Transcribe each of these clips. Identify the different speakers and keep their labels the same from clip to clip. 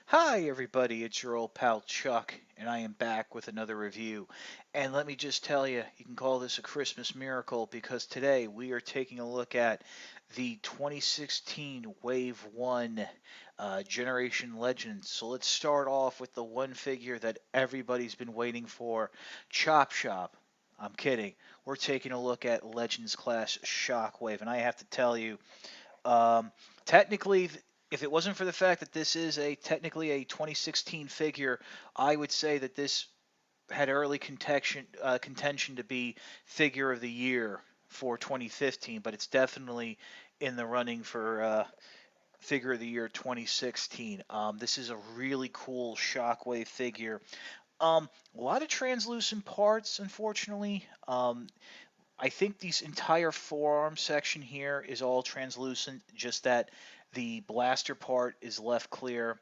Speaker 1: Hi, everybody, it's your old pal Chuck, and I am back with another review. And let me just tell you, you can call this a Christmas miracle because today we are taking a look at the 2016 Wave 1 Generation Legends. So let's start off with the one figure that everybody's been waiting for, Chop Shop. I'm kidding. We're taking a look at Legends Class Shockwave, and I have to tell you, um, technically, if it wasn't for the fact that this is a technically a 2016 figure, I would say that this had early contention to be figure of the year for 2015, but it's definitely in the running for figure of the year 2016. This is a really cool Shockwave figure. A lot of translucent parts, unfortunately. I think this entire forearm section here is all translucent, just that the blaster part is left clear.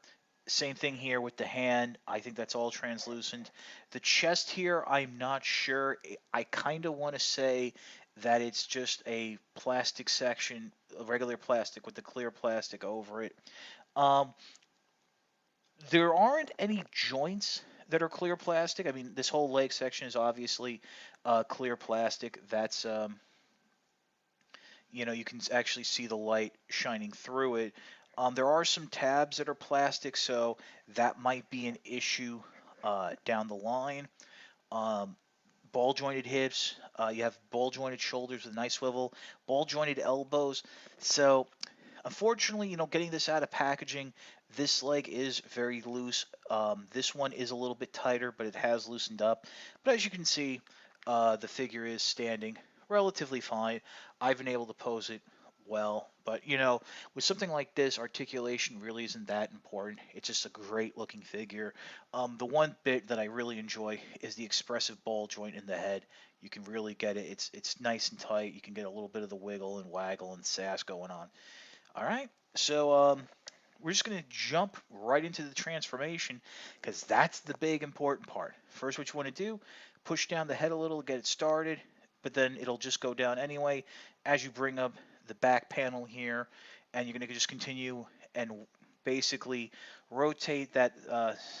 Speaker 1: Same thing here with the hand. I think that's all translucent. The chest here, I'm not sure. I kind of want to say that it's just a plastic section, a regular plastic with the clear plastic over it. Um, there aren't any joints that are clear plastic. I mean, this whole leg section is obviously clear plastic. That's you can actually see the light shining through it. There are some tabs that are plastic, so that might be an issue down the line. Um, Ball jointed hips, you have ball jointed shoulders with a nice swivel, ball jointed elbows. So, unfortunately, getting this out of packaging, this leg is very loose. This one is a little bit tighter, but it has loosened up. But as you can see, the figure is standing relatively fine. I've been able to pose it well, but with something like this, articulation really isn't that important. It's just a great looking figure. The one bit that I really enjoy is the expressive ball joint in the head. You can really get it. It's nice and tight. You can get a little bit of the wiggle and waggle and sass going on. All right, so we're just going to jump right into the transformation because that's the big important part. First, what you want to do, push down the head a little, get it started, but then it'll just go down anyway as you bring up the back panel here, and you're going to just continue and basically rotate that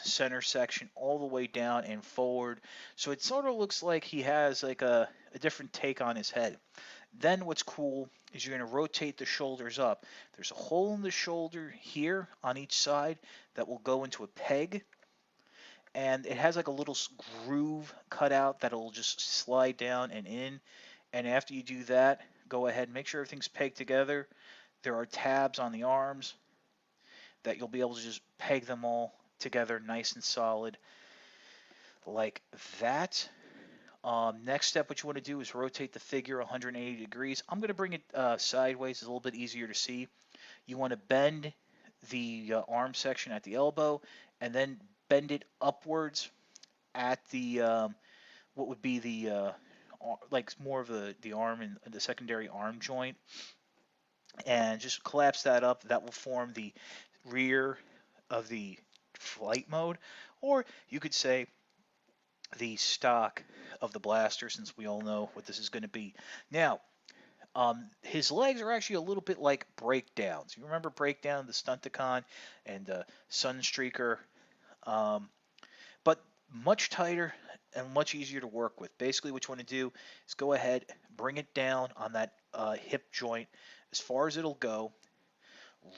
Speaker 1: center section all the way down and forward. So it sort of looks like he has like a different take on his head. Then what's cool is you're going to rotate the shoulders up. There's a hole in the shoulder here on each side that will go into a peg, and it has like a little groove cut out that'll just slide down and in. And after you do that, go ahead and make sure everything's pegged together. There are tabs on the arms that you'll be able to just peg them all together nice and solid like that. Next step, what you want to do is rotate the figure 180 degrees. I'm going to bring it sideways. It's a little bit easier to see. You want to bend the arm section at the elbow and then bend it upwards at the what would be the like more of the arm and the secondary arm joint, and just collapse that up. That will form the rear of the flight mode, or you could say the stock of the blaster, since we all know what this is going to be. Now, his legs are actually a little bit like breakdowns. You remember breakdown, the Stunticon and Sunstreaker, um, but much tighter and much easier to work with. Basically, what you want to do is go ahead, bring it down on that hip joint as far as it'll go.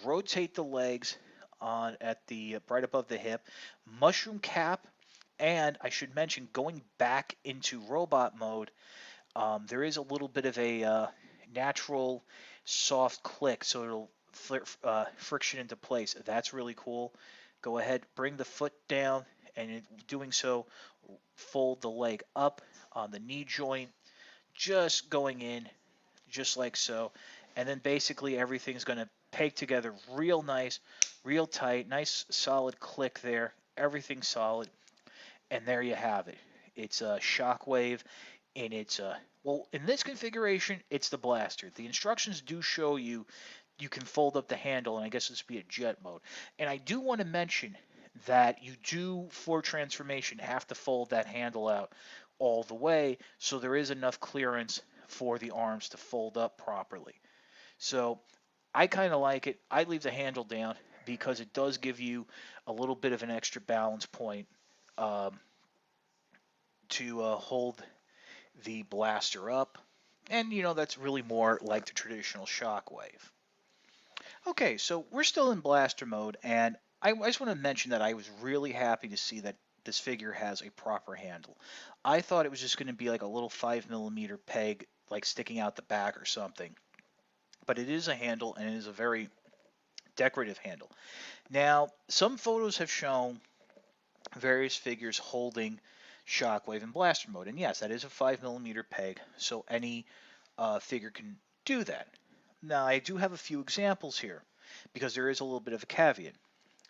Speaker 1: Rotate the legs on at the right above the hip. Mushroom cap, and I should mention, going back into robot mode, there is a little bit of a natural soft click, so it'll friction into place. That's really cool. Go ahead, bring the foot down, and in doing so, fold the leg up on the knee joint, just going in, just like so. And then basically everything's going to peg together real nice, real tight, nice solid click there. Everything's solid. And there you have it. It's a Shockwave, and it's a well, in this configuration, it's the blaster. The instructions do show you can fold up the handle, and I guess this would be a jet mode. And I do want to mention that you do, for transformation, have to fold that handle out all the way, so there is enough clearance for the arms to fold up properly. So I kind of like it. I leave the handle down. because it does give you a little bit of an extra balance point um, to hold the blaster up. And that's really more like the traditional Shockwave. Okay, so we're still in blaster mode, and I just want to mention that I was really happy to see that this figure has a proper handle. I thought it was just going to be like a little 5 millimeter peg, like sticking out the back or something. But it is a handle, and it is a very decorative handle. Now, some photos have shown various figures holding Shockwave in blaster mode, and yes, that is a 5 millimeter peg, so any figure can do that. Now, I do have a few examples here because there is a little bit of a caveat.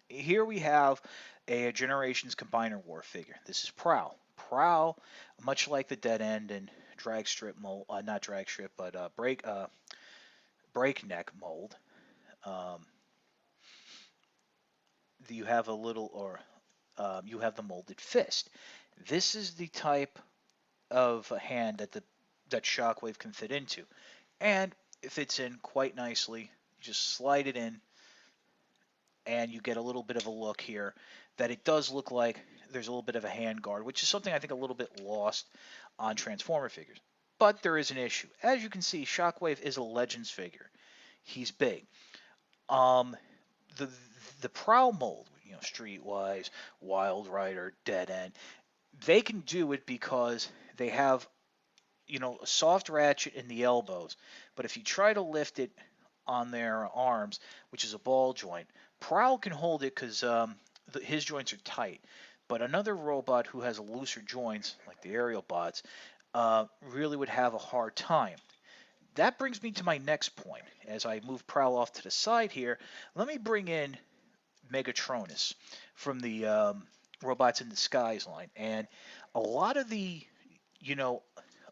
Speaker 1: Here we have a Generations Combiner War figure. This is Prowl. Prowl, much like the Dead End and drag strip mold, not drag strip, but breakneck mold. Um, you have a little, or you have the molded fist. This is the type of a hand that Shockwave can fit into, and it fits in quite nicely. You just slide it in, and you get a little bit of a look here that it does look like there's a little bit of a hand guard, which is something I think a little bit lost on Transformer figures. But there is an issue. As you can see, Shockwave is a Legends figure. He's big. Um, the the Prowl mold, Streetwise, Wild Rider, Dead End, they can do it because they have a soft ratchet in the elbows. But if you try to lift it on their arms, which is a ball joint, Prowl can hold it because his joints are tight. But another robot who has looser joints, like the aerial bots, really would have a hard time. That brings me to my next point. As I move Prowl off to the side here, let me bring in Megatronus from the Robots in Disguise line. And a lot of the, you know,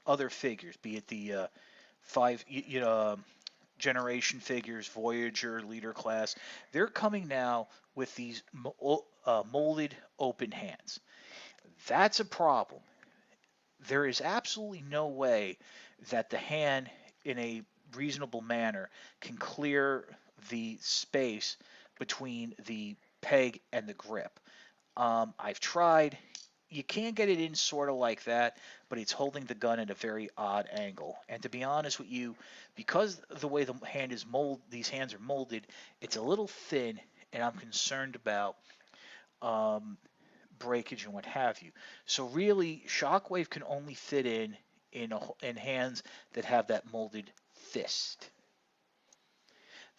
Speaker 1: other figures, be it the five, generation figures, Voyager, Leader Class, they're coming now with these molded open hands. That's a problem. There is absolutely no way that the hand, in a reasonable manner, can clear the space between the peg and the grip. I've tried. You can get it in sort of like that, but it's holding the gun at a very odd angle. And to be honest with you, because the way the hand is these hands are molded, it's a little thin, and I'm concerned about um, breakage and what have you. So really, Shockwave can only fit in hands that have that molded fist.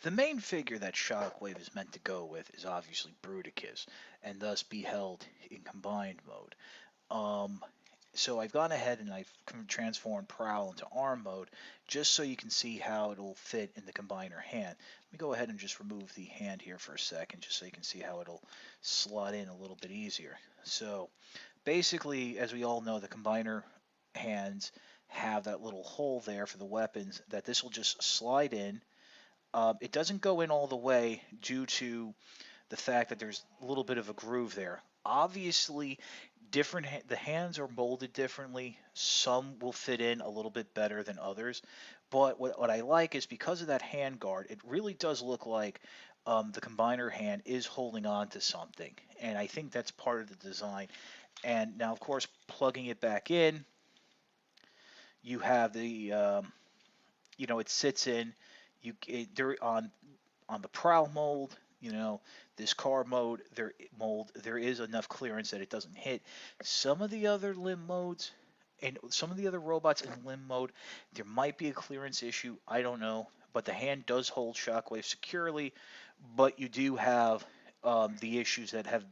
Speaker 1: The main figure that Shockwave is meant to go with is obviously Bruticus, and thus be held in combined mode. Um, so I've gone ahead and I've transformed Prowl into arm mode just so you can see how it'll fit in the combiner hand. Let me go ahead and just remove the hand here for a second just so you can see how it'll slot in a little bit easier. So basically, as we all know, the combiner hands have that little hole there for the weapons that this will just slide in. It doesn't go in all the way due to the fact that there's a little bit of a groove there. Obviously, the hands are molded differently. Some will fit in a little bit better than others. But what I like is because of that hand guard, it really does look like the combiner hand is holding on to something. And I think that's part of the design. And now, of course, plugging it back in, you have the, it sits in. On the Prowl mold, this car there is enough clearance that it doesn't hit. Some of the other limb modes and some of the other robots in limb mode, there might be a clearance issue. I don't know, but the hand does hold Shockwave securely. But you do have the issues that have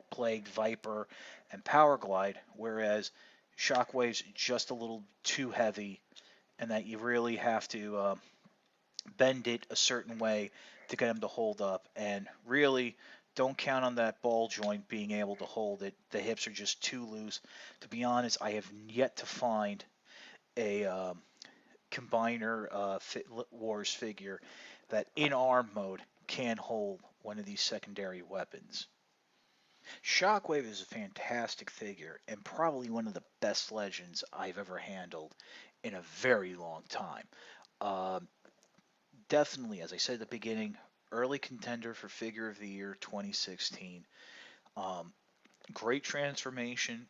Speaker 1: plagued Viper and Powerglide, whereas Shockwave's just a little too heavy, and that you really have to bend it a certain way to get them to hold up. And really, don't count on that ball joint being able to hold it. The hips are just too loose. To be honest, I have yet to find a combiner Wars figure that in arm mode can hold one of these secondary weapons. Shockwave is a fantastic figure and probably one of the best legends I've ever handled in a very long time. Um, Definitely, as I said at the beginning, early contender for Figure of the Year 2016. Um, Great transformation,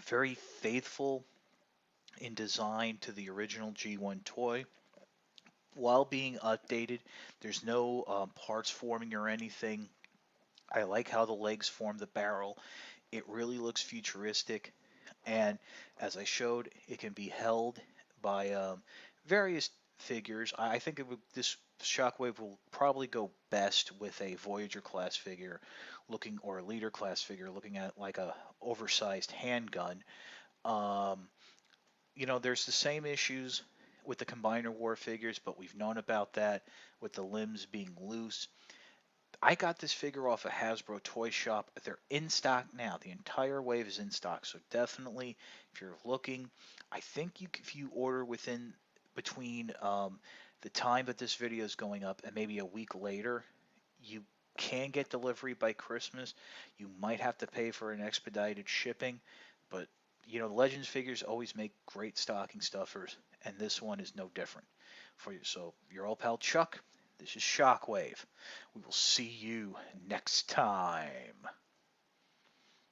Speaker 1: very faithful in design to the original G1 toy while being updated. There's no parts forming or anything. I like how the legs form the barrel. It really looks futuristic, and as I showed, it can be held by various figures. I think this Shockwave will probably go best with a Voyager class figure, or a Leader class figure, looking at like a oversized handgun. Um, there's the same issues with the Combiner War figures, but we've known about that with the limbs being loose. I got this figure off a Hasbro toy shop. They're in stock now. The entire wave is in stock. So definitely, if you're looking, I think if you order between the time that this video is going up and maybe a week later, you can get delivery by Christmas. You might have to pay for an expedited shipping, but Legends figures always make great stocking stuffers, and this one is no different for you. So your old pal Chuck, this is Shockwave. We will see you next time.